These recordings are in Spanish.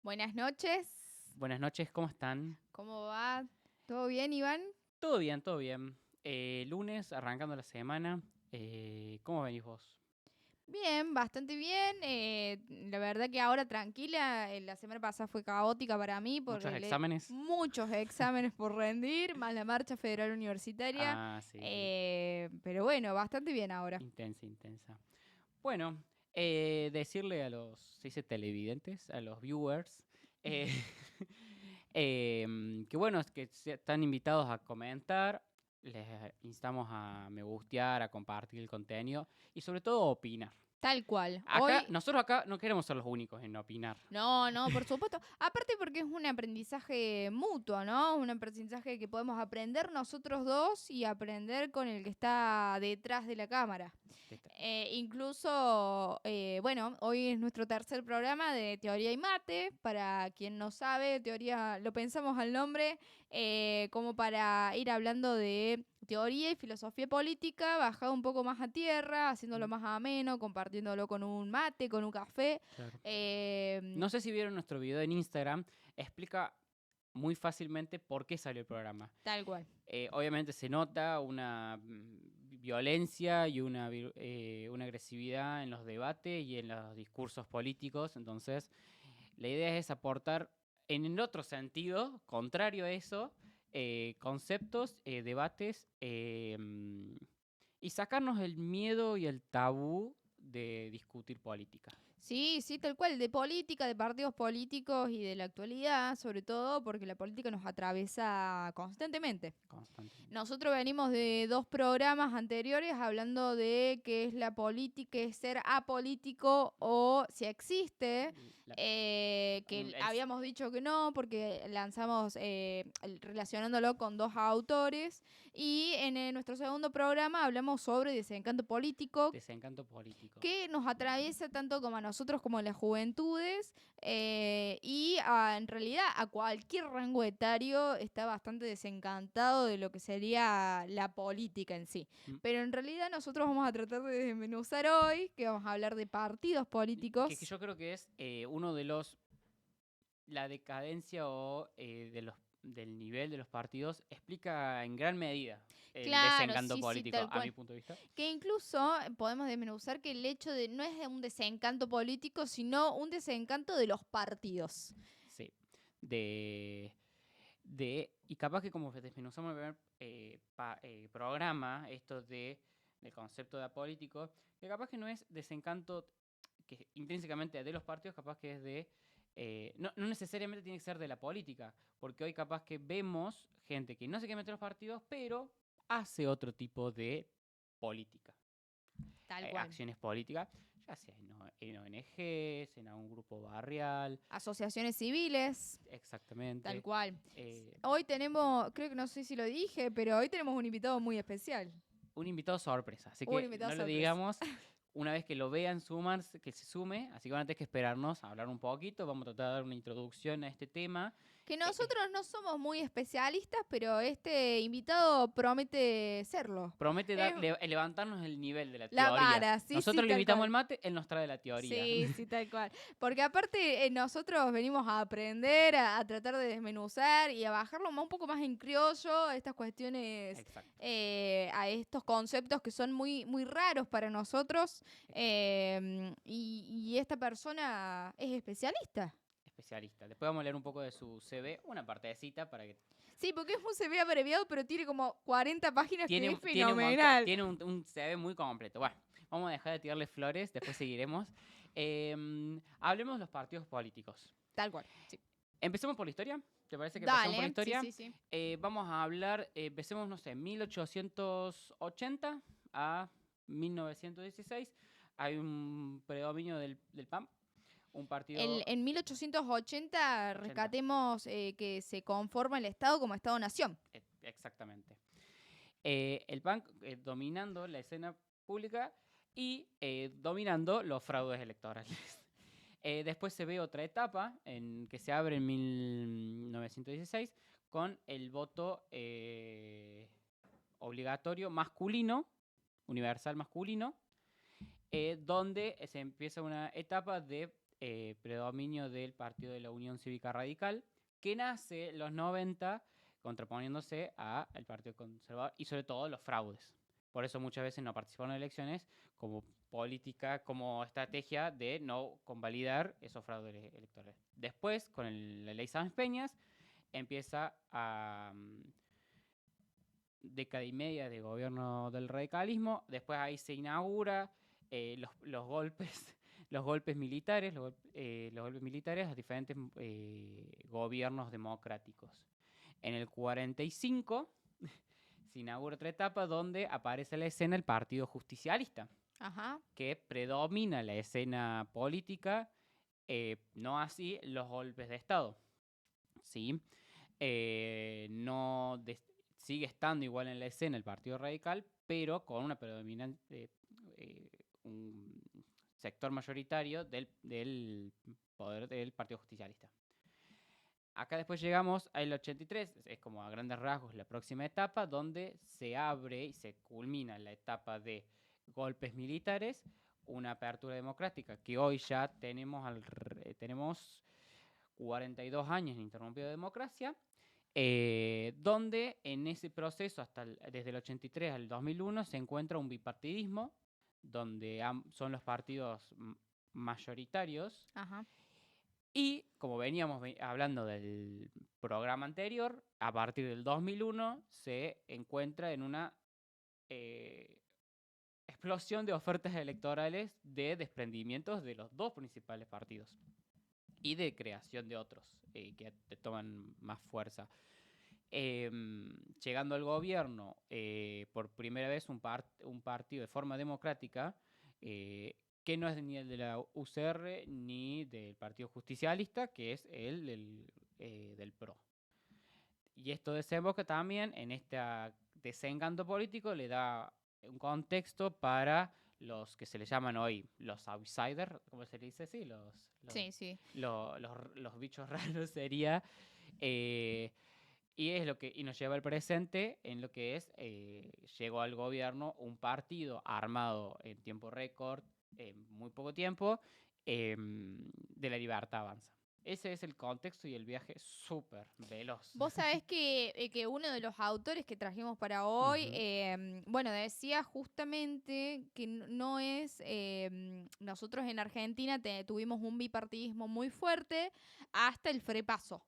Buenas noches. Buenas noches, ¿cómo están? ¿Cómo va? ¿Todo bien, Iván? Todo bien, todo bien. Lunes, arrancando la semana. ¿Cómo venís vos? Bien, bastante bien. La verdad que ahora tranquila. La semana pasada fue caótica para mí ¿Muchos porque exámenes? muchos exámenes por rendir, más la marcha federal universitaria. Ah, sí, sí. Pero bueno, bastante bien ahora. Intensa, intensa. Bueno, decirle a los, se dice televidentes, a los viewers, eh, que bueno, es que están invitados a comentar. Les instamos a me gustear, a compartir el contenido y sobre todo a opinar. Tal cual. Acá, Hoy nosotros acá no queremos ser los únicos en opinar. no, no, por supuesto. Aparte porque es un aprendizaje mutuo, ¿no? Un aprendizaje que podemos aprender nosotros dos y aprender con el que está detrás de la cámara. Bueno, hoy es nuestro tercer programa de Teoría y Mate. Para quien no sabe, teoría, lo pensamos al nombre, como para ir hablando de teoría y filosofía política, bajado un poco más a tierra, haciéndolo Mm, más ameno, compartiéndolo con un mate, con un café. claro. Eh, No sé si vieron nuestro video en Instagram, explica muy fácilmente por qué salió el programa. Tal cual. Obviamente se nota una violencia y una agresividad en los debates y en los discursos políticos, entonces la idea es aportar en el otro sentido, contrario a eso, conceptos, debates y sacarnos el miedo y el tabú de discutir política. Sí, sí, tal cual, de política, de partidos políticos y de la actualidad, sobre todo porque la política nos atraviesa constantemente. Constantemente. Nosotros venimos de dos programas anteriores hablando de qué es la política, qué es ser apolítico o si existe, La- que el habíamos dicho que no porque lanzamos relacionándolo con dos autores y en nuestro segundo programa hablamos sobre desencanto político desencanto político. que nos atraviesa tanto como a nosotros como a las juventudes en realidad a cualquier rango etario está bastante desencantado de lo que sería la política en sí. Mm, Pero en realidad nosotros vamos a tratar de desmenuzar hoy, que vamos a hablar de partidos que políticos. yo creo que es uno de los. La decadencia o del nivel de los partidos explica en gran medida el Claro, desencanto sí, sí, político, tal a mi cual. punto de vista. Que incluso podemos desmenuzar que el hecho de no es de un desencanto político, sino un desencanto de los partidos. Sí. De. Y capaz que como desmenuzamos el primer programa, esto del concepto de apolítico, que capaz que no es desencanto que intrínsecamente de los partidos, capaz que es de. No necesariamente tiene que ser de la política, porque hoy capaz que vemos gente que no se quiere meter en los partidos, pero hace otro tipo de política, Tal cual. acciones políticas, ya sea en ONGs, en algún grupo barrial, Asociaciones civiles. Tal exactamente. cual. eh, Hoy tenemos, creo que no sé si lo dije, pero hoy tenemos un invitado muy especial. un invitado sorpresa, así Un que invitado no lo sorpresa. digamos. Una vez que lo vean, sumarse, que se sume, así que van a tener que esperarnos a hablar un poquito. Vamos a tratar de dar una introducción a este tema. Que Eh, eh, nosotros no somos muy especialistas, pero este invitado promete serlo. Promete Es levantarnos el nivel de la la teoría. vara, sí, sí, Nosotros le tal invitamos el cual. mate, él nos trae la teoría. Sí, sí, tal cual. Porque aparte nosotros venimos a aprender, a tratar de desmenuzar y a bajarlo un poco más en criollo, a estas cuestiones, Exacto, a estos conceptos que son muy, muy raros para nosotros. exacto. Y esta persona es especialista. Especialista. Después vamos a leer un poco de su CV, una partecita para que. Sí, porque es un CV abreviado, pero tiene como 40 páginas que es Tiene un montón, fenomenal. tiene un CV muy completo. Bueno, vamos a dejar de tirarle flores, después seguiremos. Hablemos de los partidos políticos. Tal cual, sí. Empecemos por la historia. ¿Te parece que empecemos por la Dale, sí, historia? sí, sí. Vamos a hablar, empecemos, no sé, 1880 a 1916. Hay un predominio del PAM, un partido En 1880 80, rescatemos que se conforma el Estado como Estado-Nación. exactamente. El PAN dominando la escena pública y dominando los fraudes electorales. Después se ve otra etapa en que se abre en 1916 con el voto obligatorio masculino, universal masculino, donde se empieza una etapa de predominio del Partido de la Unión Cívica Radical, que nace en los 90 contraponiéndose al Partido Conservador y sobre todo los fraudes. Por eso muchas veces no participaron en elecciones como política, como estrategia de no convalidar esos fraudes electorales. Después, con la ley Sáenz Peñas, empieza a década y media de gobierno del radicalismo. Después ahí se inaugura los golpes los golpes militares a diferentes gobiernos democráticos. En el 45 se inaugura otra etapa donde aparece en la escena el Partido Justicialista, Ajá. que predomina la escena política, no así los golpes de Estado. ¿Sí? Sigue estando igual en la escena el Partido Radical, pero con una predominante, un sector mayoritario del poder del Partido Justicialista. Acá después llegamos al 83, es como a grandes rasgos la próxima etapa, donde se abre y se culmina la etapa de golpes militares, una apertura democrática que hoy ya tenemos 42 años de interrumpida democracia, donde en ese proceso, desde el 83 al 2001, se encuentra un bipartidismo, donde son los partidos mayoritarios. Ajá. Y como veníamos hablando del programa anterior, a partir del 2001 se encuentra en una explosión de ofertas electorales de desprendimientos de los dos principales partidos y de creación de otros que toman más fuerza. Llegando al gobierno, por primera vez un partido de forma democrática, que no es ni el de la UCR ni del Partido Justicialista, que es el del PRO. Y esto desemboca también en este desencanto político, le da un contexto para los que se le llaman hoy los outsiders, ¿cómo se le dice? Sí, Sí. los bichos raros sería. Y nos lleva al presente en lo que es, llegó al gobierno un partido armado en tiempo récord, en muy poco tiempo, de la Libertad Avanza. Ese es el contexto y el viaje súper veloz. Vos sabés que uno de los autores que trajimos para hoy, bueno, decía justamente que no es, nosotros en Argentina tuvimos un bipartidismo muy fuerte hasta el frepaso,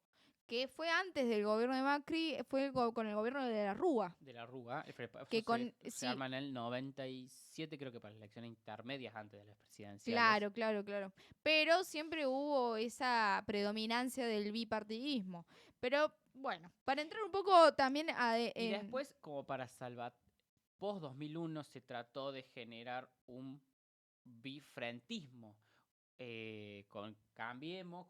que fue antes del gobierno de Macri, fue con el gobierno de la Rúa. De la Rúa, el frepaso Que se arma en el 97, creo que para las elecciones intermedias antes de las Claro. presidenciales. Pero siempre hubo esa predominancia del bipartidismo. Pero bueno, para entrar un poco también Y después, como para salvar, post-2001 se trató de generar un bifrentismo. Con Cambiemos,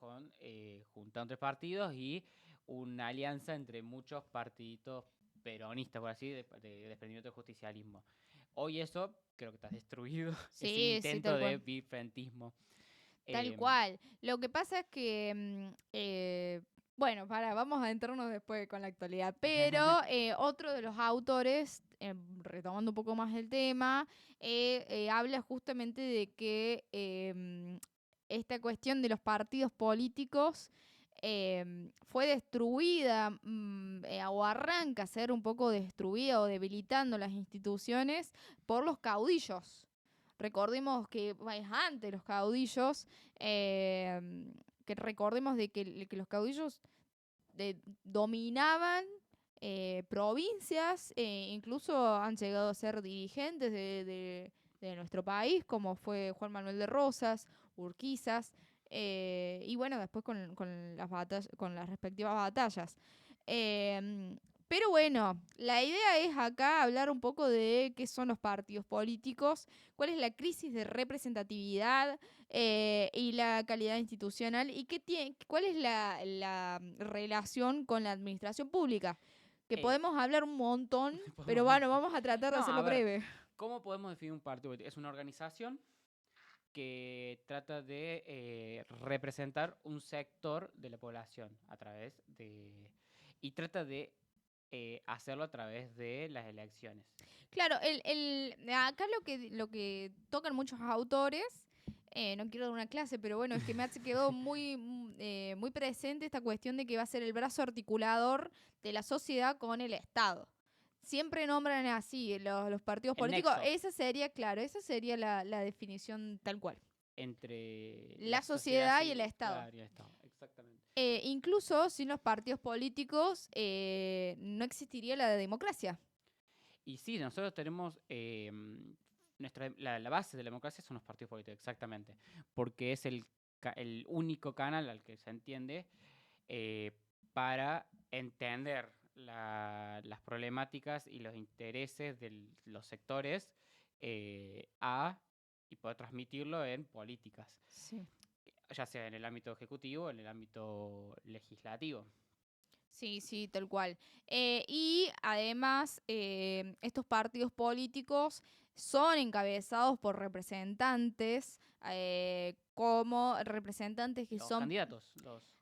juntando tres partidos y una alianza entre muchos partiditos peronistas, por así, de desprendimiento del justicialismo. Hoy eso creo que está destruido, ese intento de bifrentismo. Tal cual. Lo que pasa es que, bueno, vamos a entrarnos después con la actualidad, pero otro de los autores, retomando un poco más el tema, habla justamente de que esta cuestión de los partidos políticos fue destruida o arranca a ser un poco destruida o debilitando las instituciones por los caudillos. Recordemos que es antes los caudillos, que recordemos de que los caudillos dominaban provincias, incluso han llegado a ser dirigentes de nuestro país, como fue Juan Manuel de Rosas, Urquizas, y bueno, después con las respectivas batallas. Pero bueno, la idea es acá hablar un poco de qué son los partidos políticos, cuál es la crisis de representatividad y la calidad institucional y cuál es la relación con la administración pública. Que podemos hablar un montón, pero bueno, vamos a tratar de hacerlo breve. ¿Cómo podemos definir un partido político? Es una organización que trata de representar un sector de la población a través de... y trata de hacerlo a través de las elecciones. Claro, acá lo que tocan muchos autores no quiero dar una clase, pero bueno, es que me quedó muy presente esta cuestión de que va a ser el brazo articulador de la sociedad con el Estado. Siempre nombran así los partidos El políticos. nexo Esa sería, claro, esa sería la definición tal cual. entre La sociedad y el civil, Estado. claro, y el Estado, exactamente. Incluso sin los partidos políticos no existiría la democracia. Y sí, nosotros tenemos la base de la democracia son los partidos políticos, exactamente, porque es el único canal al que se entiende eh, para entender las problemáticas y los intereses de los sectores y poder transmitirlo en políticas, Sí. ya sea en el ámbito ejecutivo o en el ámbito legislativo. Sí, sí, tal cual. Y además, estos partidos políticos son encabezados por representantes, como representantes que Los son, candidatos,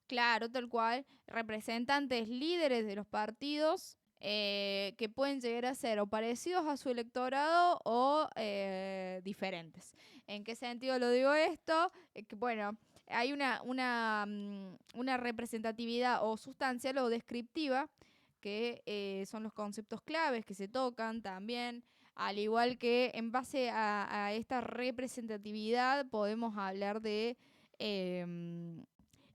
claro, tal cual, representantes líderes de los partidos, que pueden llegar a ser o parecidos a su electorado o diferentes. ¿En qué sentido lo digo esto? Que bueno, hay una representatividad o sustancial o descriptiva, que son los conceptos claves que se tocan también, al igual que en base a esta representatividad podemos hablar de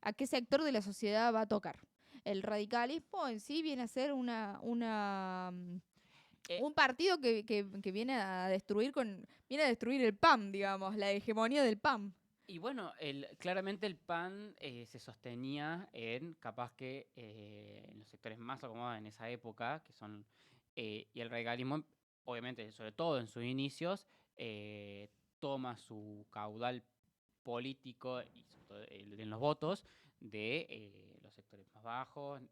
a qué sector de la sociedad va a tocar. El radicalismo en sí viene a ser Eh, un partido que viene a viene a destruir el PAN, digamos, la hegemonía del PAN. Y bueno, claramente el PAN se sostenía capaz que en los sectores más acomodados en esa época, que son, y el radicalismo, obviamente, sobre todo en sus inicios, toma su caudal político y sobre todo en los votos de los sectores más bajos,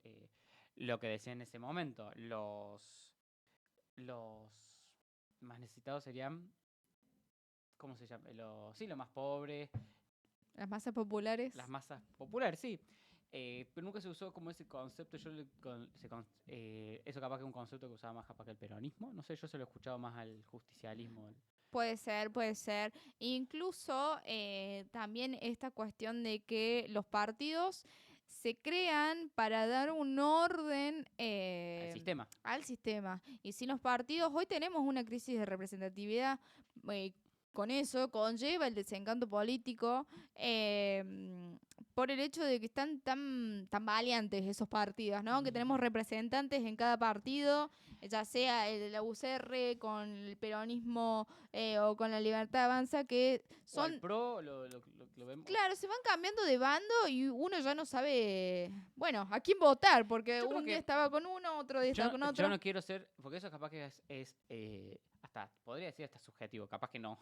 lo que decía en ese momento, los más necesitados serían, ¿cómo se llama? Los más pobres, Las masas populares. las masas populares, sí. Pero nunca se usó como ese concepto. Eso capaz que es un concepto que usaba más capaz que el peronismo. No sé, yo se lo he escuchado más al justicialismo. Puede ser, puede ser. Incluso también esta cuestión de que los partidos se crean para dar un orden Al sistema. al sistema. Y sin los partidos, hoy tenemos una crisis de representatividad. eh, con eso conlleva el desencanto político, por el hecho de que están tan valientes esos partidos, ¿no? Que tenemos representantes en cada partido, ya sea el de la UCR con el peronismo o con la Libertad Avanza, que O al son, PRO, lo vemos. claro, se van cambiando de bando y uno ya no sabe, bueno, a quién votar, porque Yo creo un día que estaba con uno, otro día estaba con yo otro. no quiero ser, porque eso capaz que hasta, podría decir hasta subjetivo, capaz que no,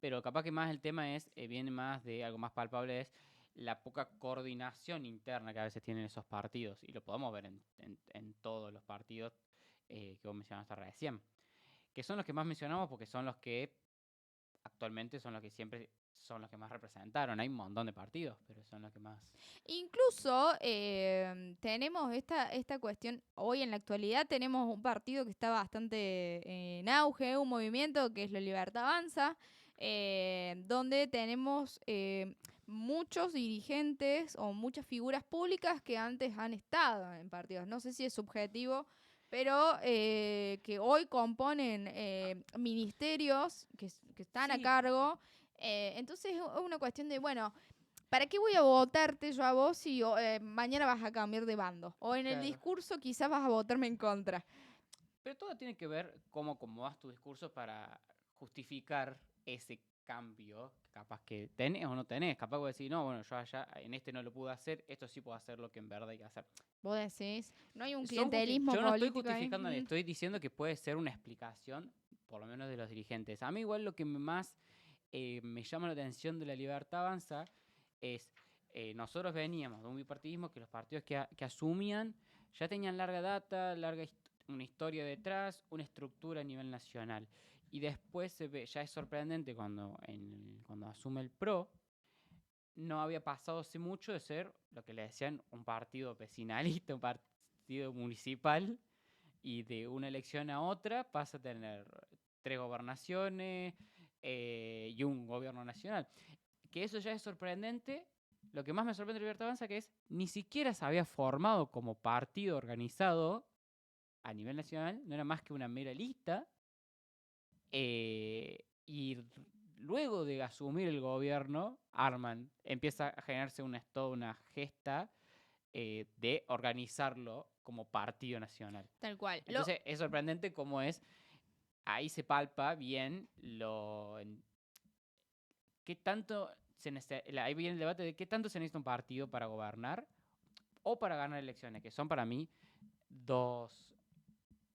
pero capaz que más el tema viene más de algo más palpable, es la poca coordinación interna que a veces tienen esos partidos, y lo podemos ver en todos los partidos que vos mencionaste recién, que son los que más mencionamos porque son los que actualmente son los que siempre son los que más representaron. Hay un montón de partidos, pero son los que más... Incluso tenemos esta cuestión, hoy en la actualidad tenemos un partido que está bastante en auge, un movimiento que es la Libertad Avanza, donde tenemos muchos dirigentes o muchas figuras públicas que antes han estado en partidos. No sé si es subjetivo, pero que hoy componen ministerios que están a Sí, cargo. Entonces es una cuestión de, bueno, ¿para qué voy a votarte yo a vos si mañana vas a cambiar de bando? O en el claro. discurso quizás vas a votarme en contra. Pero todo tiene que ver cómo acomodas tu discurso para justificar ese cambio, capaz que tenés o no tenés. Capaz vos decís, no, bueno, yo allá en este no lo pude hacer, esto sí puedo hacer lo que en verdad hay que hacer. Vos decís, no hay un clientelismo Yo no estoy político ahí. justificando, estoy diciendo que puede ser una explicación, por lo menos de los dirigentes. A mí igual lo que más me llama la atención de la Libertad Avanza es, nosotros veníamos de un bipartidismo que los partidos que asumían ya tenían larga data, una historia detrás, una estructura a nivel nacional. Y después se ve, ya es sorprendente cuando asume el PRO, no había pasado hace mucho de ser lo que le decían un partido vecinalista, un partido municipal, y de una elección a otra pasa a tener 3 gobernaciones y un gobierno nacional. que eso ya es sorprendente. Lo que más me sorprende de Libertad Avanza que es ni siquiera se había formado como partido organizado a nivel nacional, no era más que una mera lista. Y luego de asumir el gobierno, empieza a generarse toda una gesta de organizarlo como partido nacional. Tal cual. Entonces es sorprendente cómo ahí se palpa bien qué tanto ahí viene el debate de qué tanto se necesita un partido para gobernar o para ganar elecciones, que son para mí dos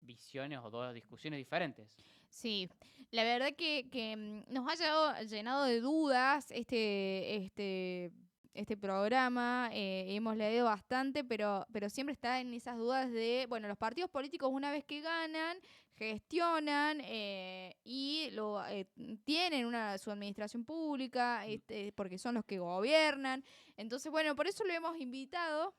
visiones o dos discusiones diferentes. Sí, la verdad que nos ha llenado de dudas este programa. Hemos leído bastante, pero siempre está en esas dudas de, bueno, los partidos políticos una vez que ganan, gestionan y tienen su administración pública, porque son los que gobiernan. Entonces, bueno, por eso lo hemos invitado.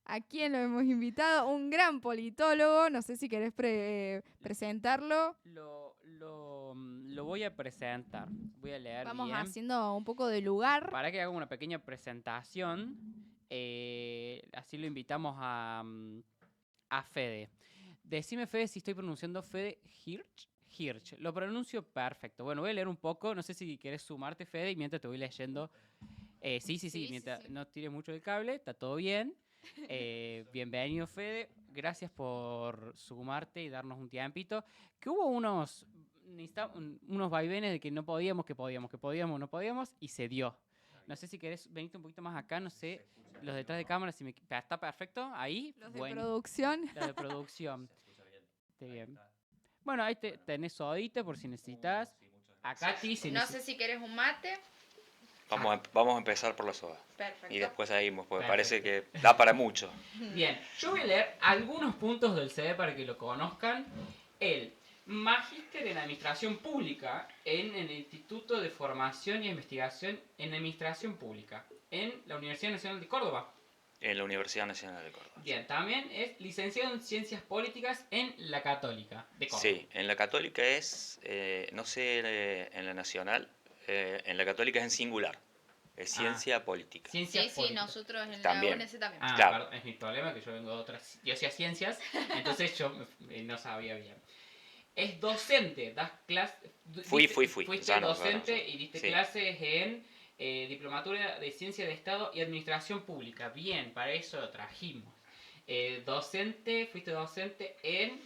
¿A quién lo hemos invitado? Un gran politólogo. No sé si querés presentarlo. Lo voy a presentar. Voy a leer Vamos bien. haciendo un poco de lugar. Para que haga una pequeña presentación. Así lo invitamos a Fede. Decime, Fede, si estoy pronunciando Fede Hirsch. Lo pronuncio perfecto. Bueno, voy a leer un poco. No sé si querés sumarte, Fede, y mientras te voy leyendo. Sí. Mientras no tires mucho el cable, está todo bien. Bienvenido, Fede. Gracias por sumarte y darnos un tiempito. Que hubo unos vaivenes de que no podíamos, no podíamos, y se dio. No sé si querés venirte un poquito más acá, no sé. Los detrás de cámara, ¿está perfecto? Ahí. Los de producción. Los de producción. Está bien. Bueno, ahí tenés sodita por si necesitas. Acá No sé si querés un mate. Vamos a empezar por la soda. Perfecto. Y después seguimos, porque Perfecto. parece que da para mucho. Bien, yo voy a leer algunos puntos del CD para que lo conozcan. El Magíster en Administración Pública en el Instituto de Formación y Investigación en Administración Pública en la Universidad Nacional de Córdoba. En la Universidad Nacional de Córdoba. Bien, también es licenciado en Ciencias Políticas en la Católica de Córdoba. Sí, en la Católica es, no sé, en la Nacional, en la Católica es en singular. Es Ciencia Política. Ciencias Políticas. Nosotros en También. la UNS también. Claro. Perdón, es mi problema que yo vengo de otras. Yo hacía ciencias, entonces yo no sabía bien. Es docente, das clases. Fui. Fuiste Ya no, docente y diste sí. clases en Diplomatura de Ciencia de Estado y Administración Pública. Bien, para eso lo trajimos. Fuiste docente en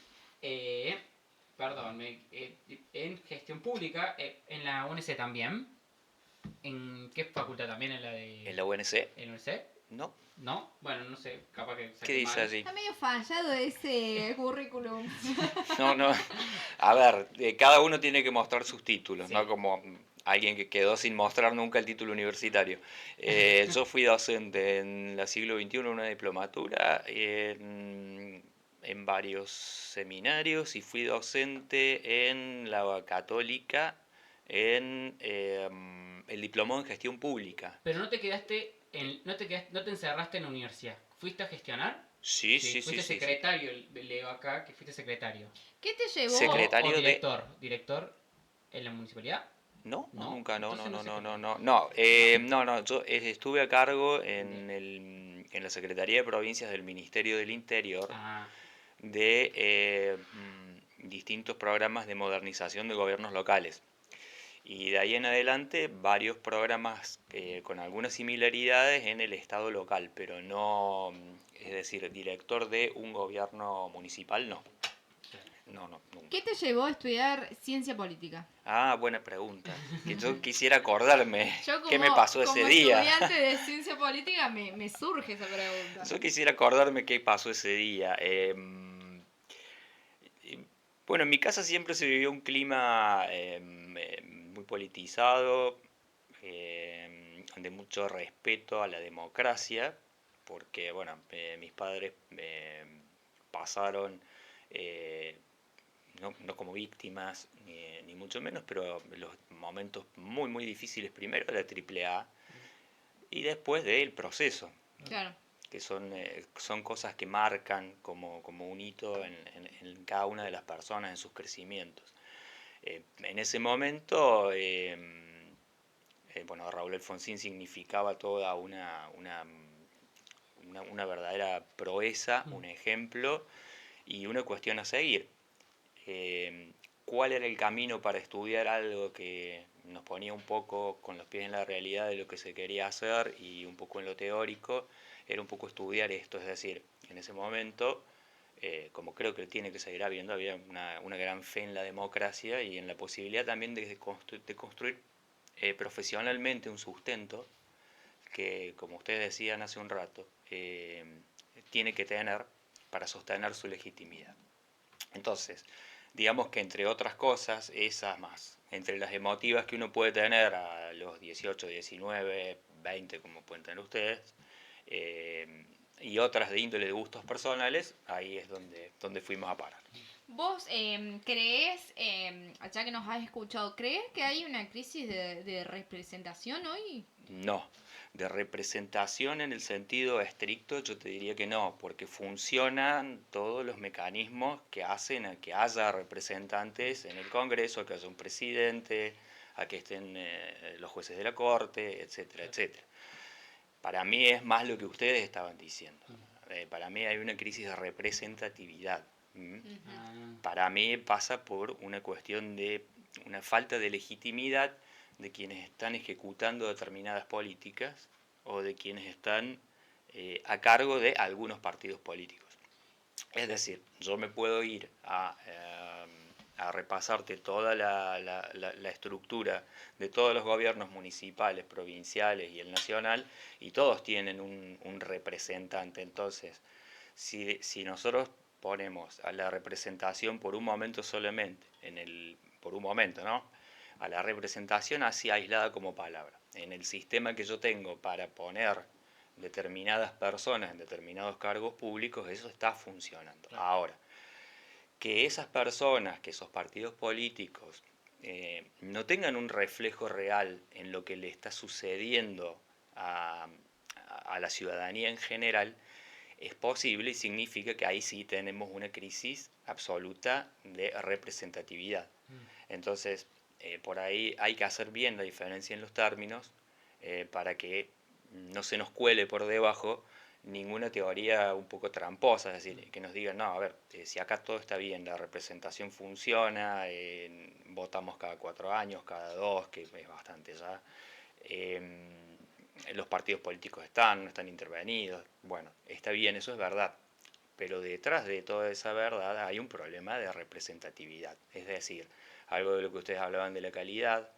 Gestión Pública en la UNC también. ¿En qué facultad también? ¿En la UNC? ¿En la UNC? No. ¿No? Bueno, no sé, capaz que... ¿Qué dice así? Está medio fallado ese currículum. No. A ver, cada uno tiene que mostrar sus títulos, Sí. ¿no? Como alguien que quedó sin mostrar nunca el título universitario. Yo fui docente en la siglo XXI, una diplomatura, en varios seminarios, y fui docente en la Católica, en el diplomado en gestión pública. Pero no te quedaste, no te encerraste en la universidad. ¿Fuiste a gestionar? Sí. Fuiste secretario, leo acá que fuiste secretario. ¿Qué te llevó? Secretario o de- director en la municipalidad. No, ¿No? nunca, no. Entonces no sé No, yo estuve a cargo en la Secretaría de Provincias del Ministerio del Interior de distintos programas de modernización de gobiernos locales. Y de ahí en adelante varios programas con algunas similaridades en el estado local, pero no, es decir, director de un gobierno municipal, no. No, nunca. ¿Qué te llevó a estudiar ciencia política? Ah, buena pregunta. Que yo quisiera acordarme Yo qué me pasó ese día. Como estudiante de ciencia política me surge esa pregunta. Yo quisiera acordarme qué pasó ese día. Bueno, en mi casa siempre se vivió un clima muy politizado, de mucho respeto a la democracia, porque bueno, mis padres pasaron, no como víctimas, ni mucho menos, pero los momentos muy difíciles primero de la AAA y después del proceso. Claro. Que son cosas que marcan como un hito en cada una de las personas, en sus crecimientos. En ese momento bueno, Raúl Alfonsín significaba toda una verdadera proeza, un ejemplo y una cuestión a seguir. ¿Cuál era el camino para estudiar algo que nos ponía un poco con los pies en la realidad de lo que se quería hacer y un poco en lo teórico? Era un poco estudiar esto, es decir, en ese momento, como creo que tiene que seguir habiendo, había una gran fe en la democracia y en la posibilidad también de construir profesionalmente un sustento que, como ustedes decían hace un rato, tiene que tener para sostener su legitimidad. Entonces, digamos que entre otras cosas, esas más, entre las emotivas que uno puede tener a los 18, 19, 20, como pueden tener ustedes, y otras de índole de gustos personales, ahí es donde fuimos a parar. ¿Vos crees, ya que nos has escuchado, crees que hay una crisis de representación hoy? No, de representación en el sentido estricto yo te diría que no, porque funcionan todos los mecanismos que hacen a que haya representantes en el Congreso, que haya un presidente, a que estén los jueces de la Corte, etcétera, etcétera. Para mí es más lo que ustedes estaban diciendo. Para mí hay una crisis de representatividad. Para mí pasa por una cuestión de una falta de legitimidad de quienes están ejecutando determinadas políticas o de quienes están a cargo de algunos partidos políticos. Es decir, yo me puedo ir a repasarte toda la estructura de todos los gobiernos municipales, provinciales y el nacional, y todos tienen un representante. Entonces, si nosotros ponemos a la representación por un momento solamente, por un momento, ¿no? A la representación así aislada como palabra, en el sistema que yo tengo para poner determinadas personas en determinados cargos públicos, eso está funcionando. Claro. Ahora, que esas personas, que esos partidos políticos no tengan un reflejo real en lo que le está sucediendo a la ciudadanía en general, es posible y significa que ahí sí tenemos una crisis absoluta de representatividad. Entonces, por ahí hay que hacer bien la diferencia en los términos para que no se nos cuele por debajo ninguna teoría un poco tramposa, es decir, que nos digan, no, a ver, si acá todo está bien, la representación funciona, votamos cada 4 años, cada 2, que es bastante ya, los partidos políticos no están intervenidos, bueno, está bien, eso es verdad, pero detrás de toda esa verdad hay un problema de representatividad, es decir, algo de lo que ustedes hablaban de la calidad,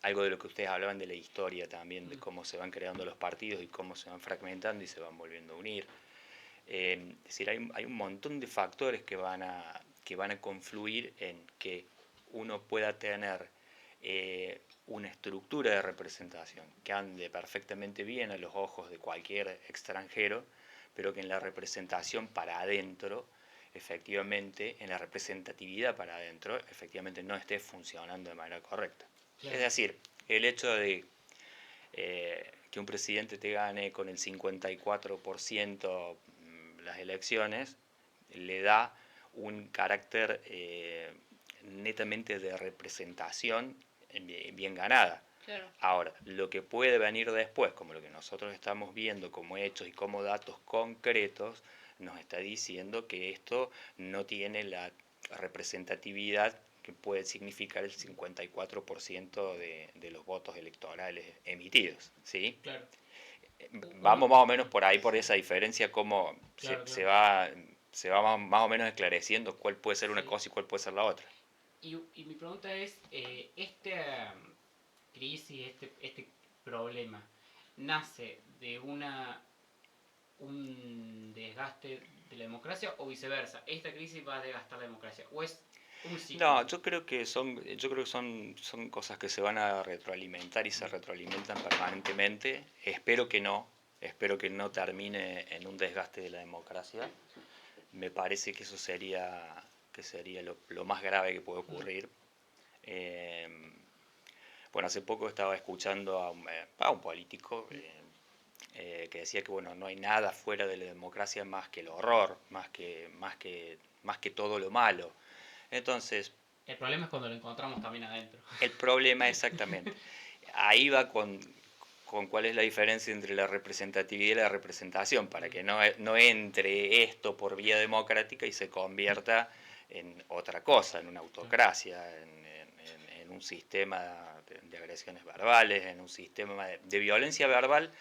algo de lo que ustedes hablaban de la historia también, de cómo se van creando los partidos y cómo se van fragmentando y se van volviendo a unir. Es decir, hay un montón de factores que van a confluir en que uno pueda tener una estructura de representación que ande perfectamente bien a los ojos de cualquier extranjero, pero que en la representación para adentro, efectivamente, en la representatividad para adentro, efectivamente no esté funcionando de manera correcta. Claro. Es decir, el hecho de que un presidente te gane con el 54% las elecciones, le da un carácter netamente de representación bien ganada. Claro. Ahora, lo que puede venir después, como lo que nosotros estamos viendo como hechos y como datos concretos, nos está diciendo que esto no tiene la representatividad que puede significar el 54% de los votos electorales emitidos, ¿sí? Claro. Vamos más o menos por ahí, por esa diferencia, cómo claro, se va más o menos esclareciendo cuál puede ser una cosa y cuál puede ser la otra. Y mi pregunta es, esta crisis, este problema, ¿nace de un desgaste de la democracia o viceversa? ¿Esta crisis va a desgastar la democracia? ¿O es un ciclo? No, yo creo que son cosas que se van a retroalimentar y se retroalimentan permanentemente. Espero que no termine en un desgaste de la democracia. Me parece que eso sería lo más grave que puede ocurrir. Bueno, hace poco estaba escuchando a un político que decía que bueno, no hay nada fuera de la democracia más que el horror, más que todo lo malo. Entonces, el problema es cuando lo encontramos también adentro. El problema, exactamente. ahí va con cuál es la diferencia entre la representatividad y la representación, para que no entre esto por vía democrática y se convierta en otra cosa, en una autocracia, en un sistema de agresiones verbales, en un sistema de violencia verbal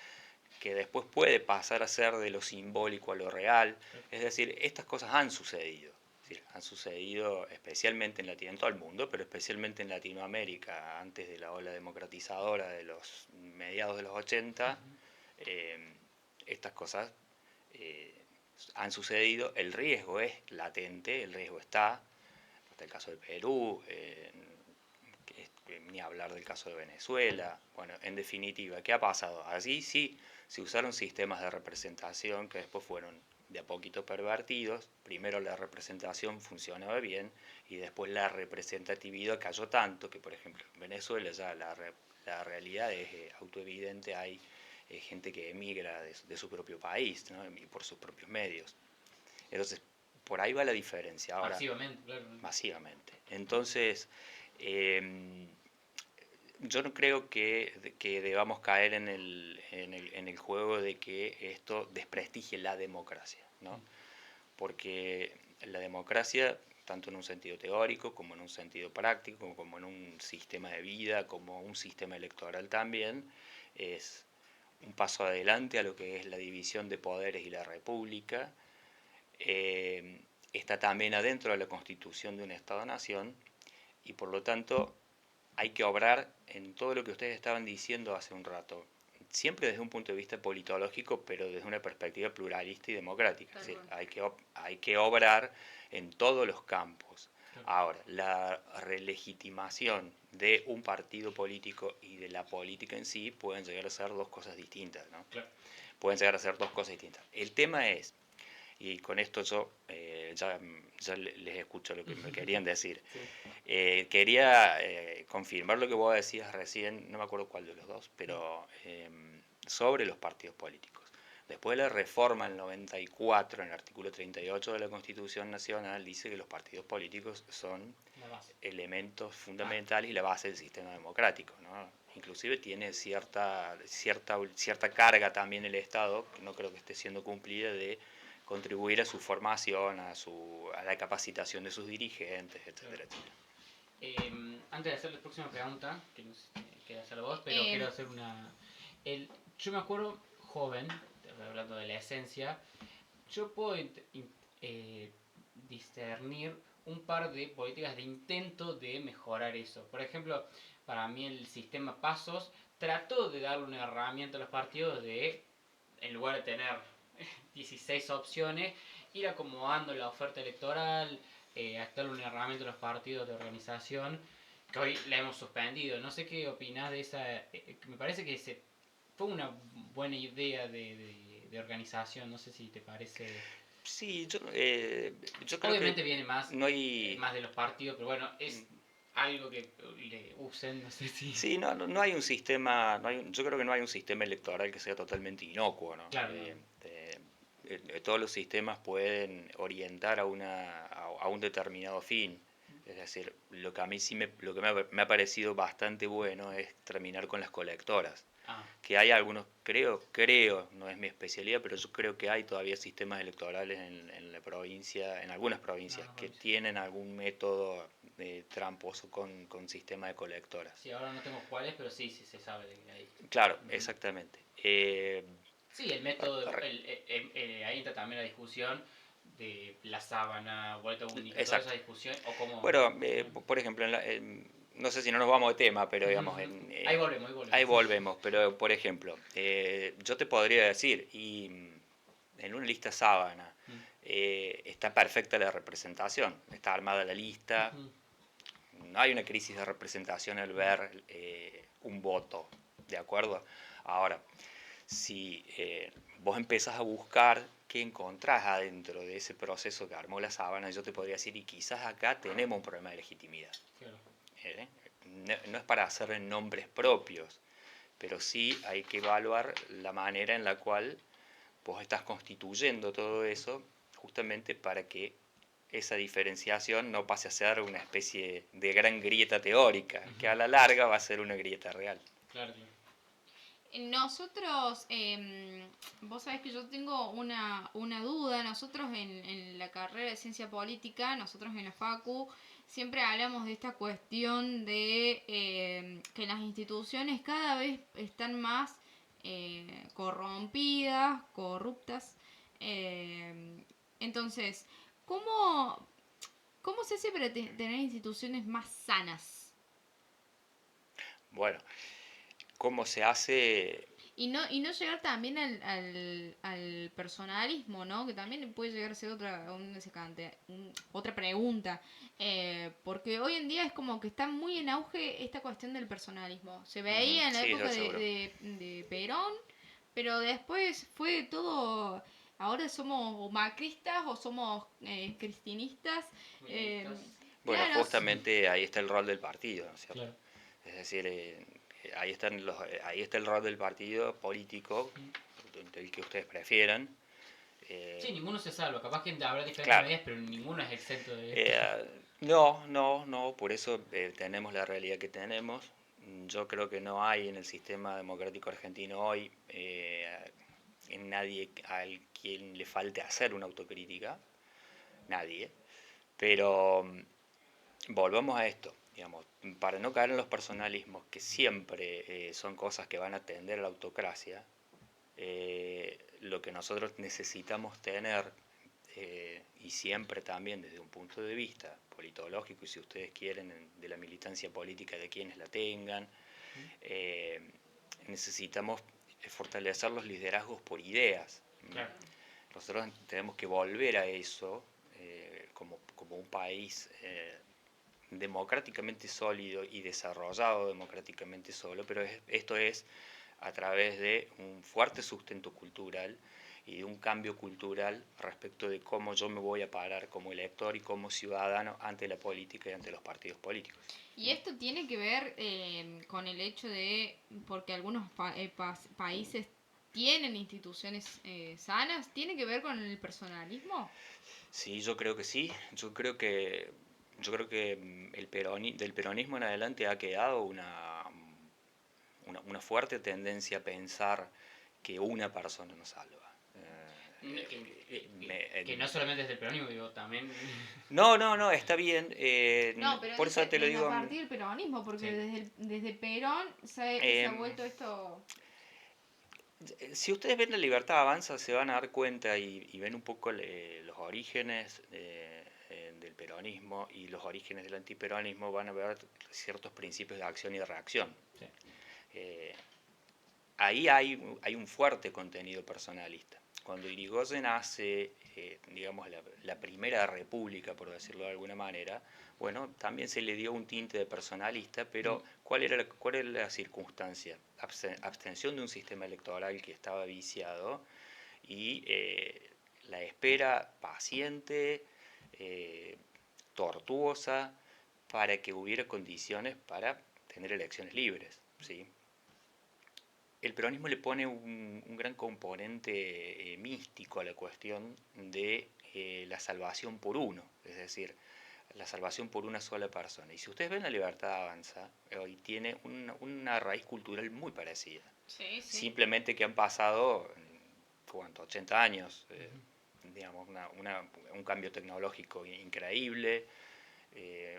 que después puede pasar a ser de lo simbólico a lo real. Es decir, estas cosas han sucedido. Es decir, han sucedido especialmente en todo el mundo, pero especialmente en Latinoamérica, antes de la ola democratizadora de los mediados de los 80, estas cosas han sucedido, el riesgo es latente, el riesgo está el caso de Perú, ni hablar del caso de Venezuela. Bueno, en definitiva, ¿qué ha pasado? Allí sí se usaron sistemas de representación que después fueron de a poquito pervertidos. Primero la representación funcionaba bien y después la representatividad cayó tanto que, por ejemplo, en Venezuela ya la realidad es autoevidente, hay gente que emigra de su propio país, ¿no? Y por sus propios medios. Entonces, por ahí va la diferencia. Ahora, masivamente, claro. Masivamente. Entonces, yo no creo que debamos caer en el juego de que esto desprestigie la democracia, ¿no? Porque la democracia, tanto en un sentido teórico como en un sentido práctico, como en un sistema de vida, como un sistema electoral también, es un paso adelante a lo que es la división de poderes y la república. Está también adentro de la constitución de un Estado-nación y por lo tanto hay que obrar en todo lo que ustedes estaban diciendo hace un rato, siempre desde un punto de vista politológico, pero desde una perspectiva pluralista y democrática. Es decir, hay que obrar en todos los campos. Ahora, la relegitimación de un partido político y de la política en sí pueden llegar a ser dos cosas distintas, ¿no? Claro. Pueden llegar a ser dos cosas distintas. El tema es, y con esto yo ya les escucho lo que me querían decir. Sí. Quería confirmar lo que vos decías recién, no me acuerdo cuál de los dos, pero sobre los partidos políticos. Después de la reforma en el 94, en el artículo 38 de la Constitución Nacional, dice que los partidos políticos son elementos fundamentales y la base del sistema democrático, ¿no? Inclusive tiene cierta carga también el Estado, que no creo que esté siendo cumplida, de contribuir a su formación, a la capacitación de sus dirigentes, etcétera, etcétera. Antes de hacer la próxima pregunta, que no sé si queda hacerla vos, pero quiero hacer una... yo me acuerdo joven, hablando de la esencia, yo puedo discernir un par de políticas de intento de mejorar eso. Por ejemplo, para mí el sistema Pasos trató de darle una herramienta a los partidos de, en lugar de tener 16 opciones, ir acomodando la oferta electoral, a darle una herramienta a los partidos de organización, que hoy la hemos suspendido. No sé qué opinás de esa... me parece que fue una buena idea de organización, no sé si te parece... Sí, yo creo obviamente que viene más, no hay... más de los partidos, pero bueno, es algo que le usen, no sé si... Sí, no hay un sistema, yo creo que no hay un sistema electoral que sea totalmente inocuo, ¿no? Claro, todos los sistemas pueden orientar a un determinado fin. Es decir, lo que a mí sí lo que me ha parecido bastante bueno es terminar con las colectoras. Que hay algunos, creo, no es mi especialidad, pero yo creo que hay todavía sistemas electorales en la provincia, en algunas provincias, que tienen algún método tramposo con sistema de colectoras. Sí, ahora no tengo cuáles, pero sí se sabe de que hay. Claro, exactamente. Sí, el método, ahí entra también la discusión de la sábana, vuelta única, toda esa discusión, o cómo... Bueno, por ejemplo, no sé si no nos vamos de tema, pero digamos... ahí volvemos. Ahí volvemos, pero por ejemplo, yo te podría decir, y en una lista sábana está perfecta la representación, está armada la lista, no hay una crisis de representación al ver un voto, ¿de acuerdo? Ahora, si vos empezás a buscar qué encontrás adentro de ese proceso que armó la sábana, yo te podría decir, y quizás acá tenemos un problema de legitimidad. Claro. No es para hacer nombres propios, pero sí hay que evaluar la manera en la cual vos estás constituyendo todo eso justamente para que esa diferenciación no pase a ser una especie de gran grieta teórica, que a la larga va a ser una grieta real. Claro, claro. Nosotros, vos sabés que yo tengo una duda. Nosotros en la carrera de ciencia política, nosotros en la Facu, siempre hablamos de esta cuestión de que las instituciones cada vez están más corrompidas, corruptas. Entonces, ¿cómo, ¿cómo se hace para tener instituciones más sanas? Bueno, ¿cómo se hace? Y no llegar también al personalismo, ¿no? Que también puede llegar a ser otra pregunta. Porque hoy en día es como que está muy en auge esta cuestión del personalismo. Se Ujú, veía en la sí, época eso seguro. de Perón, pero después fue todo... Ahora somos o macristas o somos cristinistas. Eh, Feministas. Bueno, claro, justamente ahí está el rol del partido, ¿no es cierto? Claro. Es decir, ahí está el rol del partido político, Mm. el que ustedes prefieran. Sí, Eh, ninguno se salva. Capaz que habrá diferentes claro, medidas, pero ninguno es exento de esto. eh, no, por eso tenemos la realidad que tenemos. Yo creo que no hay en el sistema democrático argentino hoy en nadie al quien le falte hacer una autocrítica, nadie. Pero volvamos a esto, digamos, para no caer en los personalismos, que siempre son cosas que van a tender a la autocracia, lo que nosotros necesitamos tener, y siempre también desde un punto de vista politológico, y si ustedes quieren, de la militancia política de quienes la tengan, eh, necesitamos fortalecer los liderazgos por ideas. Claro. Nosotros tenemos que volver a eso como un país democráticamente sólido y desarrollado democráticamente solo, pero esto es a través de un fuerte sustento cultural y de un cambio cultural respecto de cómo yo me voy a parar como elector y como ciudadano ante la política y ante los partidos políticos. y esto tiene que ver con el hecho de, porque algunos países tienen instituciones sanas, ¿tiene que ver con el personalismo? Sí, yo creo que sí. Yo creo que del peronismo en adelante ha quedado una fuerte tendencia a pensar que una persona nos salva. Que no solamente es del peronismo, digo, también. No, está bien. No, pero Por eso te lo desde a digo. partir del peronismo, porque Sí. desde Perón se ha em, vuelto esto... si ustedes ven La Libertad Avanza, se van a dar cuenta y ven un poco los orígenes del peronismo y los orígenes del antiperonismo, van a ver ciertos principios de acción y de reacción. Sí. Eh, Ahí hay un fuerte contenido personalista. Cuando Irigoyen hace, digamos, la primera república, por decirlo de alguna manera, bueno, también se le dio un tinte de personalista, pero ¿cuál era la circunstancia? Abstención de un sistema electoral que estaba viciado y la espera paciente, eh, tortuosa, para que hubiera condiciones para tener elecciones libres, ¿sí? El peronismo le pone un gran componente místico a la cuestión de la salvación por uno, es decir, la salvación por una sola persona. Y si ustedes ven La Libertad Avanza, hoy tiene una raíz cultural muy parecida. Sí, sí. Simplemente que han pasado, ¿cuánto? 80 años, digamos, un cambio tecnológico increíble,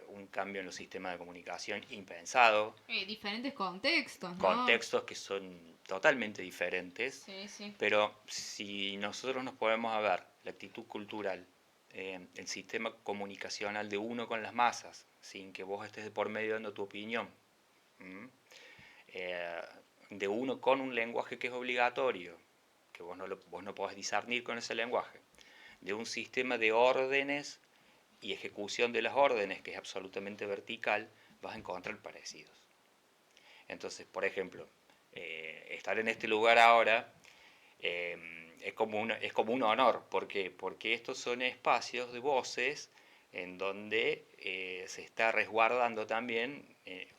un cambio en los sistemas de comunicación impensado, Diferentes contextos, ¿no? contextos que son totalmente diferentes, Sí, sí. pero si nosotros nos podemos a ver la actitud cultural, el sistema comunicacional de uno con las masas, sin que vos estés de por medio dando tu opinión, eh, de uno con un lenguaje que es obligatorio, que vos no podés discernir con ese lenguaje, de un sistema de órdenes y ejecución de las órdenes que es absolutamente vertical, vas a encontrar parecidos. Entonces, por ejemplo, estar en este lugar ahora es como un honor. ¿Por qué? Porque estos son espacios de voces en donde se está resguardando también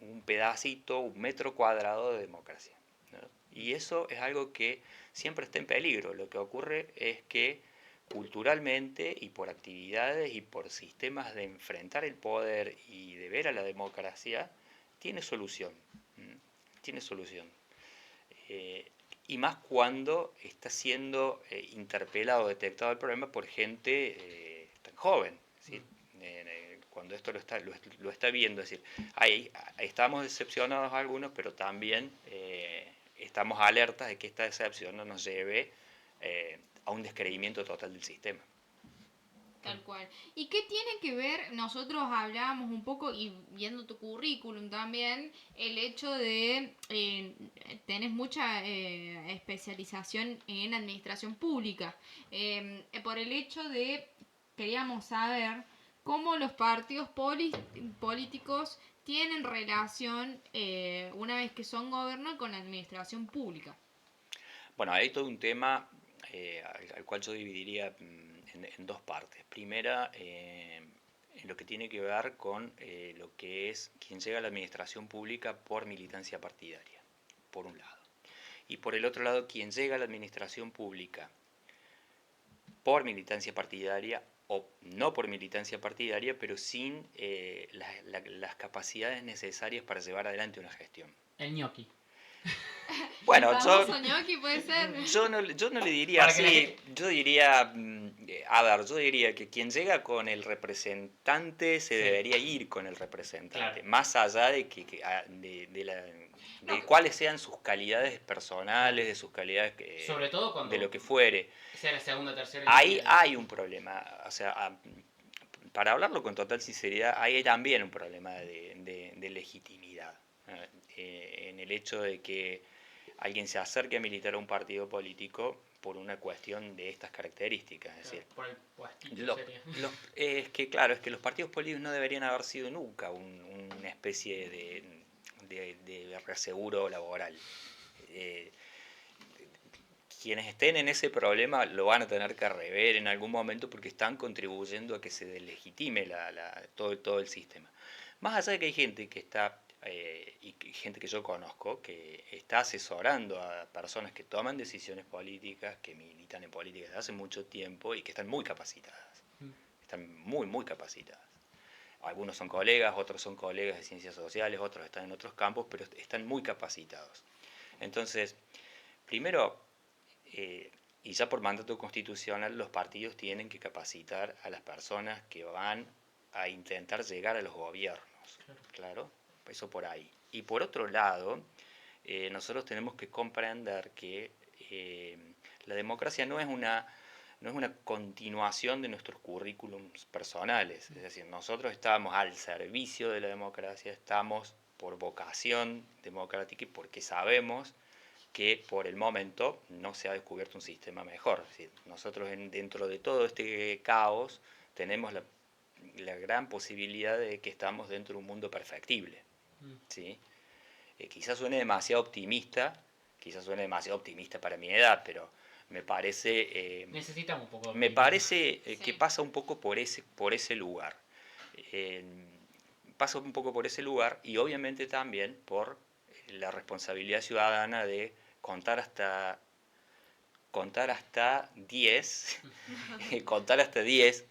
un pedacito, un metro cuadrado de democracia, ¿no? Y eso es algo que siempre está en peligro. Lo que ocurre es que culturalmente y por actividades y por sistemas de enfrentar el poder y de ver a la democracia, tiene solución. tiene solución. Y más cuando está siendo interpelado o detectado el problema por gente tan joven, ¿sí? Cuando esto lo está viendo, es decir, estamos decepcionados algunos, pero también estamos alertas de que esta decepción no nos lleve a un descreimiento total del sistema. Tal cual. ¿Y qué tiene que ver? Nosotros hablábamos un poco, y viendo tu currículum también, el hecho de tenés mucha especialización en administración pública. Por el hecho de, queríamos saber cómo los partidos políticos tienen relación, una vez que son gobierno, con la administración pública. Bueno, hay todo un tema al cual yo dividiría en dos partes. Primera, en lo que tiene que ver con lo que es quien llega a la administración pública por militancia partidaria, por un lado. Y por el otro lado, quien llega a la administración pública por militancia partidaria o no por militancia partidaria, pero sin las capacidades necesarias para llevar adelante una gestión. El ñoqui. Bueno, ñoqui puede ser. yo no le diría así, yo diría que quien llega con el representante se debería ir con el representante, más allá de de cuáles sean sus calidades personales, de sus calidades sobre todo cuando de lo que fuere. Sea la segunda, tercera. Ahí hay un problema, o sea, para hablarlo con total sinceridad, hay también un problema de legitimidad, en el hecho de que alguien se acerque a militar a un partido político por una cuestión de estas características. Es decir, por el puestito sería. Es que los partidos políticos no deberían haber sido nunca una especie de reaseguro laboral. Quienes estén en ese problema lo van a tener que rever en algún momento porque están contribuyendo a que se deslegitime todo el sistema. Más allá de que hay gente que está, y gente que yo conozco, que está asesorando a personas que toman decisiones políticas, que militan en política desde hace mucho tiempo y que están muy capacitadas. Están muy, muy capacitadas. Algunos son colegas, otros son colegas de ciencias sociales, otros están en otros campos, pero están muy capacitados. Entonces, primero, y ya por mandato constitucional, los partidos tienen que capacitar a las personas que van a intentar llegar a los gobiernos. Claro, eso por ahí. Y por otro lado, nosotros tenemos que comprender que la democracia no es una continuación de nuestros currículums personales. Es decir, nosotros estamos al servicio de la democracia, estamos por vocación democrática y porque sabemos que por el momento no se ha descubierto un sistema mejor. Es decir, nosotros dentro de todo este caos tenemos la gran posibilidad de que estamos dentro de un mundo perfectible. ¿Sí? Quizás suene demasiado optimista para mi edad, pero me parece... necesitamos un poco. Me parece que pasa un poco por ese lugar. Pasa un poco por ese lugar y obviamente también por la responsabilidad ciudadana de contar hasta 10, contar hasta 10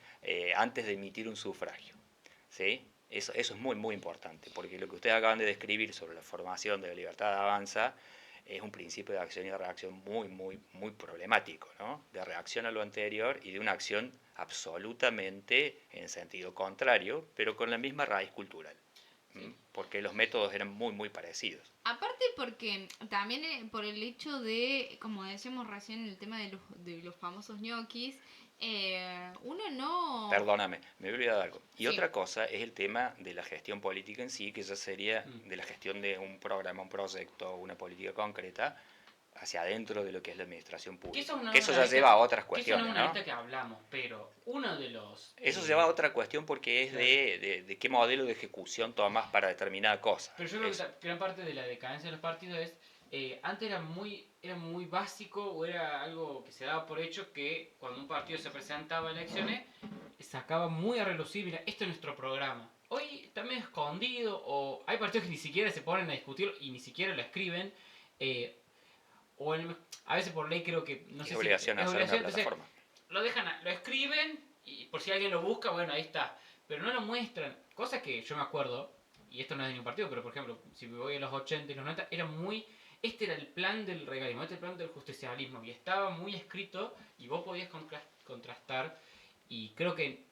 antes de emitir un sufragio. ¿Sí? Eso es muy, muy importante, porque lo que ustedes acaban de describir sobre la formación de la libertad de avanza es un principio de acción y de reacción muy, muy, muy problemático, ¿no? De reacción a lo anterior y de una acción absolutamente en sentido contrario, pero con la misma raíz cultural. Sí. Porque los métodos eran muy, muy parecidos. Aparte porque también por el hecho de, como decíamos recién, el tema de los famosos ñoquis, uno no... Perdóname, me he olvidado de algo. Y otra cosa es el tema de la gestión política en sí, que ya sería de la gestión de un programa, un proyecto, una política concreta hacia adentro de lo que es la administración pública. Que eso ya lleva a otras cuestiones, ¿no? Eso no es una que hablamos, pero uno de los... Eso lleva a otra cuestión porque es de qué modelo de ejecución tomas para determinada cosa. Pero yo creo que gran parte de la decadencia de los partidos es... antes era muy básico o era algo que se daba por hecho que cuando un partido se presentaba a elecciones sacaba muy a relucir, mira, esto es nuestro programa. Hoy también escondido, o hay partidos que ni siquiera se ponen a discutirlo y ni siquiera lo escriben, o a veces por ley creo que no sé obligación si es hacer obligación, una plataforma. Lo escriben y por si alguien lo busca, bueno, ahí está, pero no lo muestran, cosa que yo me acuerdo y esto no es de ningún partido, pero por ejemplo, si me voy a los 80 y los 90, era muy... Este era el plan del regalismo, este era el plan del justicialismo, y estaba muy escrito, y vos podías contrastar, y creo que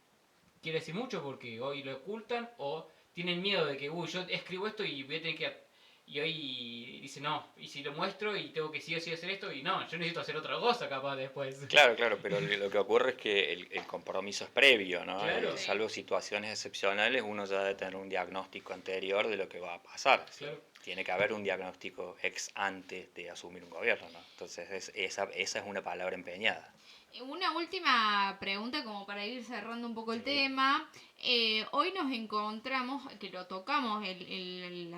quiere decir mucho porque hoy lo ocultan, o tienen miedo de que, uy, yo escribo esto y voy a tener que... Y hoy dice, no, y si lo muestro y tengo que sí o sí hacer esto, y no, yo necesito hacer otra cosa capaz después. Claro, claro, pero lo que ocurre es que el compromiso es previo, ¿no? Claro. Salvo situaciones excepcionales, uno ya debe tener un diagnóstico anterior de lo que va a pasar. Claro. Tiene que haber un diagnóstico ex ante de asumir un gobierno, ¿no? Entonces esa es una palabra empeñada. Una última pregunta como para ir cerrando un poco el Sí. tema. Hoy nos encontramos, que lo tocamos el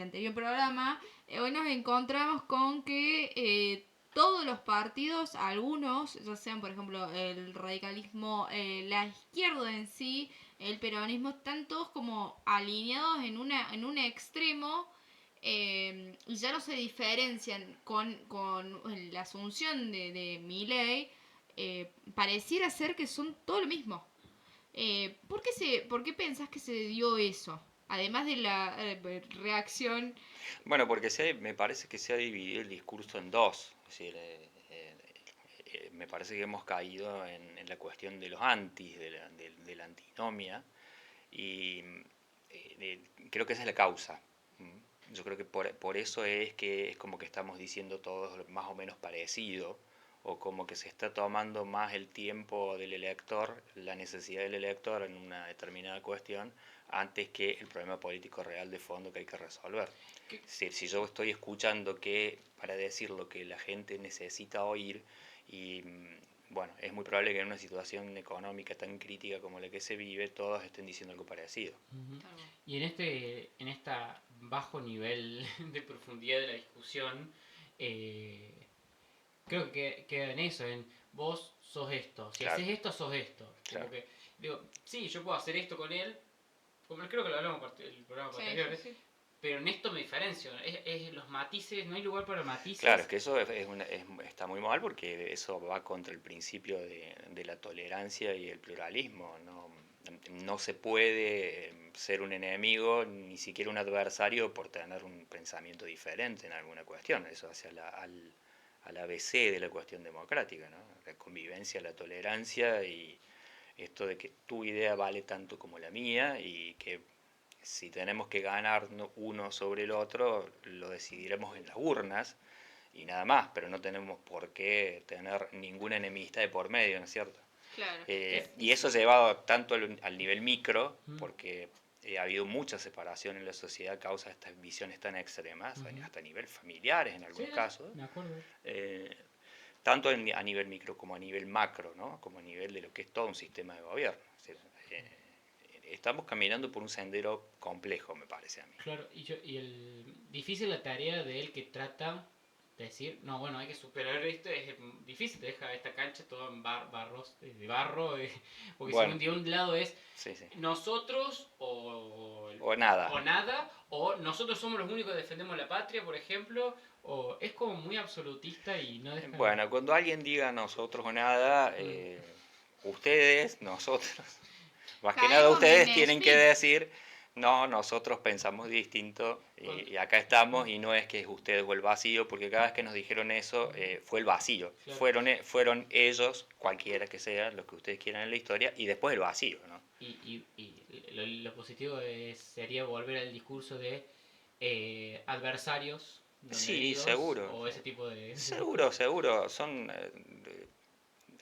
anterior programa, hoy nos encontramos con que todos los partidos, algunos, ya sean por ejemplo el radicalismo, la izquierda en sí, el peronismo, están todos como alineados en un extremo y ya no se diferencian con la asunción de Milei, pareciera ser que son todo lo mismo. ¿Por qué pensás que se dio eso? Además de la reacción. Bueno, porque me parece que se ha dividido el discurso en dos. Es decir, me parece que hemos caído en la cuestión de los antis, de la antinomia, y creo que esa es la causa. Yo creo que por eso es que es como que estamos diciendo todos más o menos parecido, o como que se está tomando más el tiempo del elector, la necesidad del elector en una determinada cuestión, antes que el problema político real de fondo que hay que resolver. ¿Qué? Es decir, si yo estoy escuchando que, para decir lo que la gente necesita oír, y bueno, es muy probable que en una situación económica tan crítica como la que se vive, todos estén diciendo algo parecido. Uh-huh. Y en esta bajo nivel de profundidad de la discusión, creo que queda en eso, en vos sos esto, si Claro. haces esto, sos esto. Claro. Como que, digo, sí, yo puedo hacer esto con él, como creo que lo hablamos en el programa anterior, Sí. pero en esto me diferencio, es los matices, no hay lugar para matices. Claro, es que eso está muy mal porque eso va contra el principio de la tolerancia y el pluralismo. No se puede ser un enemigo, ni siquiera un adversario, por tener un pensamiento diferente en alguna cuestión. Eso hace al ABC de la cuestión democrática, ¿no? La convivencia, la tolerancia y esto de que tu idea vale tanto como la mía y que si tenemos que ganar uno sobre el otro, lo decidiremos en las urnas y nada más, pero no tenemos por qué tener ninguna enemistad de por medio, ¿no es cierto? Claro. Y eso llevado tanto al nivel micro, porque ha habido mucha separación en la sociedad a causa de estas visiones tan extremas, hasta a nivel familiares en algunos casos. Me acuerdo. Tanto a nivel micro como a nivel macro, ¿no? Como a nivel de lo que es todo un sistema de gobierno. O sea, estamos caminando por un sendero complejo, me parece a mí. Claro, difícil la tarea de él que trata de decir, no, bueno, hay que superar esto, es difícil, te deja esta cancha todo en barros, de barro, porque Bueno, de un lado es sí, sí. nosotros O nada. o nosotros somos los únicos que defendemos la patria, por ejemplo, o es como muy absolutista y no deja... Bueno, cuando alguien diga nosotros o nada, ustedes, nosotros, más que nada Caemos ustedes en tienen que speech. decir, no, nosotros pensamos distinto y acá estamos y no es que es ustedes o el vacío, porque cada vez que nos dijeron eso fue el vacío. Claro. Fueron ellos, cualquiera que sea, los que ustedes quieran en la historia, y después el vacío, ¿no? Y lo positivo sería volver al discurso de adversarios. Sí, seguro. O ese tipo de... Seguro.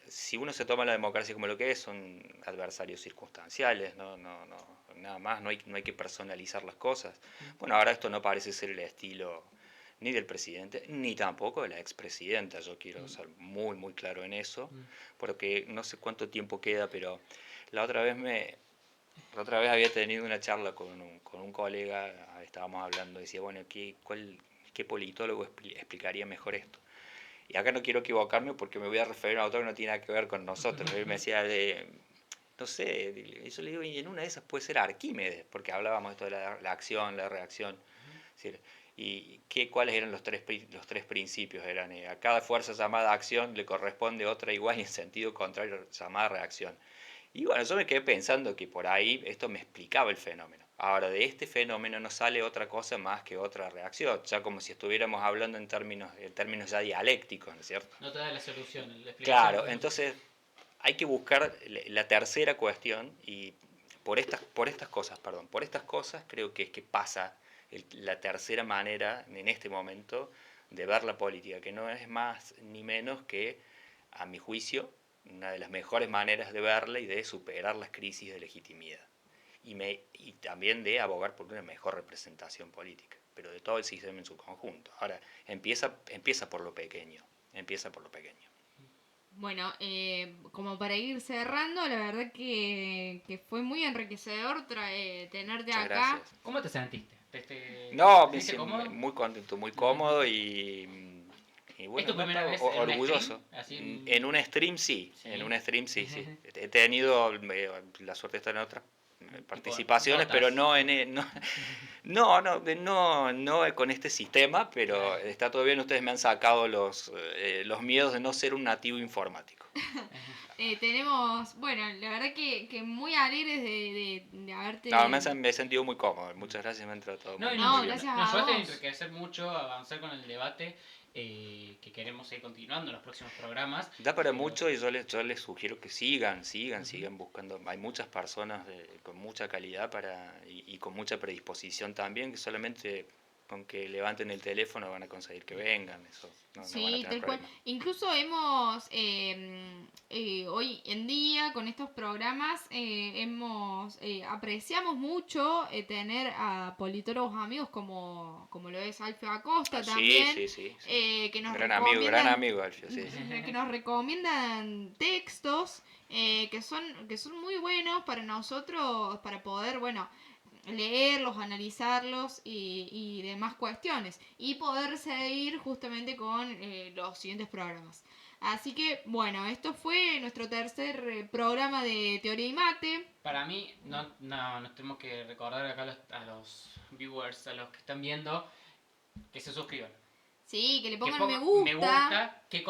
Si uno se toma la democracia como lo que es, son adversarios circunstanciales, nada más, no hay que personalizar las cosas. Bueno, ahora esto no parece ser el estilo ni del presidente, ni tampoco de la expresidenta, yo quiero ser muy, muy claro en eso, porque no sé cuánto tiempo queda, pero la otra vez había tenido una charla con un colega, estábamos hablando, decía, bueno, ¿qué politólogo explicaría mejor esto? Y acá no quiero equivocarme porque me voy a referir a otro que no tiene nada que ver con nosotros. Él me decía, no sé, yo le digo, y en una de esas puede ser Arquímedes, porque hablábamos esto de la acción, la reacción. Es decir, ¿cuáles eran los tres principios? Eran, a cada fuerza llamada acción le corresponde otra igual y en sentido contrario llamada reacción. Y bueno, yo me quedé pensando que por ahí esto me explicaba el fenómeno. Ahora, de este fenómeno no sale otra cosa más que otra reacción, ya como si estuviéramos hablando en términos ya dialécticos, ¿no es cierto? No te da la solución, la explicación Claro, filosófica. entonces hay que buscar la tercera cuestión y por estas cosas creo que es que pasa la tercera manera en este momento de ver la política, que no es más ni menos que, a mi juicio, una de las mejores maneras de verla y de superar las crisis de legitimidad. Y también de abogar por una mejor representación política, pero de todo el sistema en su conjunto. Ahora, empieza por lo pequeño, empieza por lo pequeño. Bueno, como para ir cerrando, la verdad que fue muy enriquecedor tenerte Muchas acá. gracias. ¿Cómo te sentiste? No, ¿Te sentiste cómodo? muy contento, muy cómodo y bueno, ¿Es tu primera vez orgulloso. En un stream sí, Sí. en un stream sí. He tenido la suerte de estar en otras participaciones, pero no no con este sistema, pero Claro. está todo bien, ustedes me han sacado los miedos de no ser un nativo informático. Tenemos, bueno, la verdad que muy alegres de haberte... No, me he sentido muy cómodo, muchas gracias, me han tratado No, muy No, bien. gracias nos a ayudaste a vos. enriquecer mucho, a avanzar con el debate que queremos seguir continuando en los próximos programas. Da para Pero- mucho y yo les sugiero que sigan Ujú. buscando. Hay muchas personas con mucha calidad y con mucha predisposición también, que solamente con que levanten el teléfono van a conseguir que vengan, eso no van a Sí, tener tal cual. problema. Incluso hemos, hoy en día, con estos programas, apreciamos mucho tener a politólogos amigos como lo es Alfio Acosta Ah, sí, también, sí, sí, sí. que nos Gran recomiendan, amigo, Alfio, sí. que nos recomiendan textos que son muy buenos para nosotros, para poder, bueno, leerlos, analizarlos y demás cuestiones y poder seguir justamente con los siguientes programas. Así que bueno, esto fue nuestro tercer programa de Teoría y Mate. Para mí, nos tenemos que recordar acá a los viewers, a los que están viendo, que se suscriban. Sí, que le Que pongan me pongan gusta. que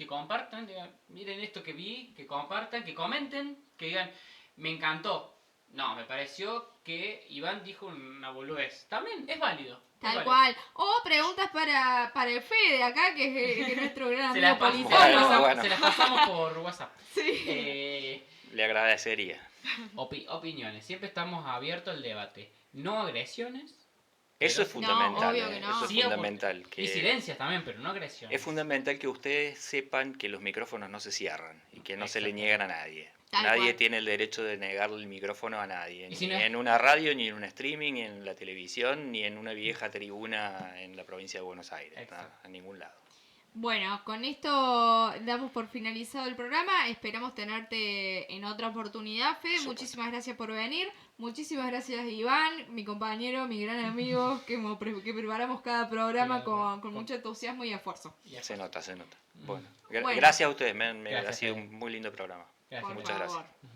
compartan, digan, miren esto que vi, que compartan, que comenten, que digan, me encantó. No, me pareció que Iván dijo una boludez. También es válido. Tal cual. O preguntas para el Fede acá, que es nuestro gran Se amigo las, politólogo. Bueno. se las pasamos por WhatsApp. Sí. Le agradecería. Opiniones. Siempre estamos abiertos al debate. No agresiones. Eso es pero- fundamental, obvio que no. eso es Sí, fundamental. Disidencias también, pero no agresiones. Es fundamental que ustedes sepan que los micrófonos no se cierran y que no se le Exacto. niegan a nadie. Tal Nadie cual. tiene el derecho de negarle el micrófono a nadie, Y ni si no es- en una radio, ni en un streaming, ni en la televisión, ni en una vieja tribuna en la provincia de Buenos Aires, Exacto. a ningún lado. Bueno, con esto damos por finalizado el programa. Esperamos tenerte en otra oportunidad, Fede. supuesto. Muchísimas gracias por venir. Muchísimas gracias, Iván, mi compañero, mi gran amigo, que preparamos cada programa con mucho entusiasmo y esfuerzo. Y Se nota, se nota. Bueno, Bueno. gracias a ustedes, ha Gracias, sido Fede. un muy lindo programa. Gracias. Por Muchas favor. gracias.